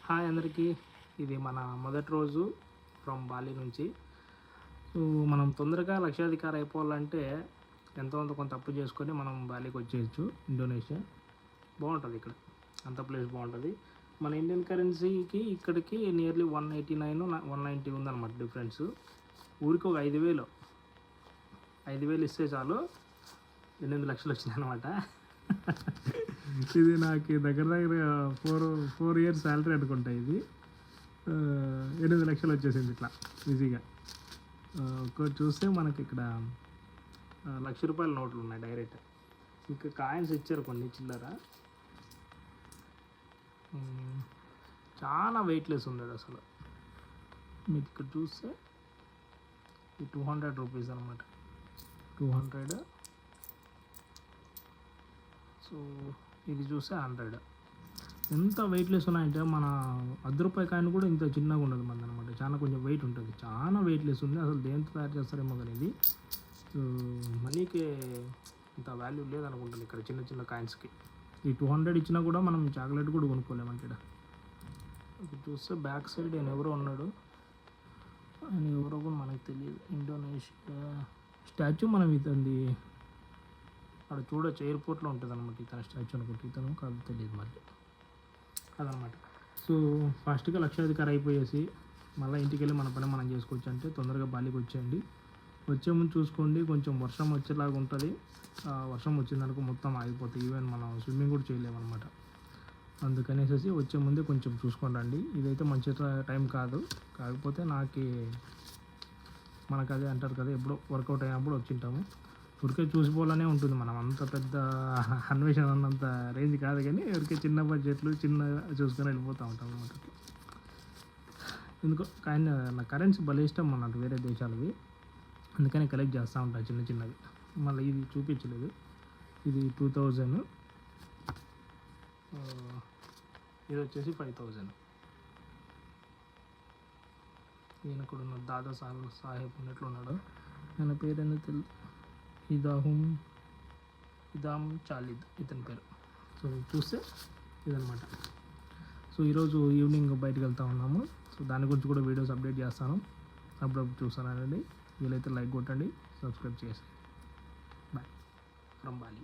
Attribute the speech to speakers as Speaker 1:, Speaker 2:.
Speaker 1: Hi అందరికీ, ఇది మన మొదటి రోజు ఫ్రమ్ బాలి నుంచి. సో మనం తొందరగా లక్షాధికారి అయిపోవాలంటే ఎంతో కొంత అప్పు చేసుకొని మనం బాలికి వచ్చేయచ్చు. ఇండోనేషియా బాగుంటుంది, ఇక్కడ అంత ప్లేస్ బాగుంటుంది. మన ఇండియన్ కరెన్సీకి ఇక్కడికి నియర్లీ 189 190 ఉందన్నమాట డిఫరెన్స్. ఊరికి ఒక 5,000 ఇస్తే చాలు 8 లక్షలు వచ్చింది అనమాట. ఇది నాకు దగ్గర 4 ఇయర్స్ శాలరీ అనుకుంటా. ఇది 8 లక్షలు వచ్చేసింది ఇట్లా ఈజీగా. ఒకటి చూస్తే మనకి ఇక్కడ ₹1,00,000 నోట్లు ఉన్నాయి డైరెక్ట్. ఇంకా కాయిన్స్ ఇచ్చారు కొన్ని చిల్లర. చాలా వెయిట్లెస్ ఉంది అది అసలు. మీకు ఇక్కడ చూస్తే ఈ 200 రూపీస్ అనమాట. 200. సో ఇది చూస్తే 100. ఎంత వెయిట్లెస్ ఉన్నాయంటే మన ₹10 కాయిన్ కూడా ఇంత చిన్నగా ఉండదు మనది అనమాట. చాలా కొంచెం వెయిట్ ఉంటుంది, చాలా వెయిట్లెస్ ఉంది. అసలు దేంతో తయారు చేస్తారేమో కానీ ఇది మనీకి ఇంత వాల్యూ లేదనుకుంటుంది ఇక్కడ చిన్న చిన్న కాయిన్స్కి. ఈ 200 ఇచ్చినా కూడా మనం చాక్లెట్ కూడా కొనుక్కోలేము ఇక్కడ. ఇక్కడ చూస్తే బ్యాక్ సైడ్ ఆయన ఎవరో ఉన్నాడు, ఆయన ఎవరో కూడా మనకు తెలియదు. ఇండోనేషియా స్టాచ్యూ మనం ఇతంది అక్కడ చూడొచ్చు, ఎయిర్పోర్ట్లో ఉంటుంది అనమాట. ఇతను స్టాచ్యూ అనుకుంటే, ఇతను కాదు తెలియదు మరి అదనమాట. సో ఫాస్ట్గా లక్షాధికారి అయిపోయేసి మళ్ళీ ఇంటికి వెళ్ళి మన పని మనం చేసుకోవచ్చు అంటే తొందరగా బాలికి వచ్చేయండి. వచ్చే ముందు చూసుకోండి, కొంచెం వర్షం వచ్చేలాగా ఉంటుంది. వర్షం వచ్చిందనుకో మొత్తం ఆగిపోతాయి, ఈవెన్ మనం స్విమ్మింగ్ కూడా చేయలేమన్నమాట. అందుకనేసి వచ్చే ముందే కొంచెం చూసుకొని రండి. ఇదైతే మంచి టైం కాదు, కాకపోతే మనకు అదే అంటారు కదా, ఎప్పుడో వర్కౌట్ అయినప్పుడు వచ్చింటాము. ఊరికే చూసిపోవాలనే ఉంటుంది. మనం అంత పెద్ద అన్వేషణ అన్నంత రేంజ్ కాదు, కానీ ఊరికే చిన్న బడ్జెట్లు చిన్న చూసుకొని వెళ్ళిపోతూ ఉంటాం అన్నమాట. ఎందుకో నా కరెన్సీ భలే ఇష్టం అన్నట్టు వేరే దేశాలవి, అందుకని కలెక్ట్ చేస్తూ ఉంటాను చిన్న చిన్నవి. మళ్ళీ ఇది చూపించలేదు, ఇది 2000, ఇది వచ్చేసి 5000. ఈయన కూడా ఉన్నాడు, దాదా సాహెబ్ ఉన్నట్లు ఉన్నాడు. ఆయన పేరు ఎందుకు తెలియదు, ఇదాం చాలిద్ ఇతని పేరు. సో చూస్తే ఇదనమాట. సో ఈరోజు ఈవినింగ్ బయటకు వెళ్తూ ఉన్నాము. సో దాని గురించి కూడా వీడియోస్ అప్డేట్ చేస్తాను, అప్పుడప్పుడు చూస్తానండి. వీలైతే లైక్ కొట్టండి, సబ్స్క్రైబ్ చేసి. Bye from Bali.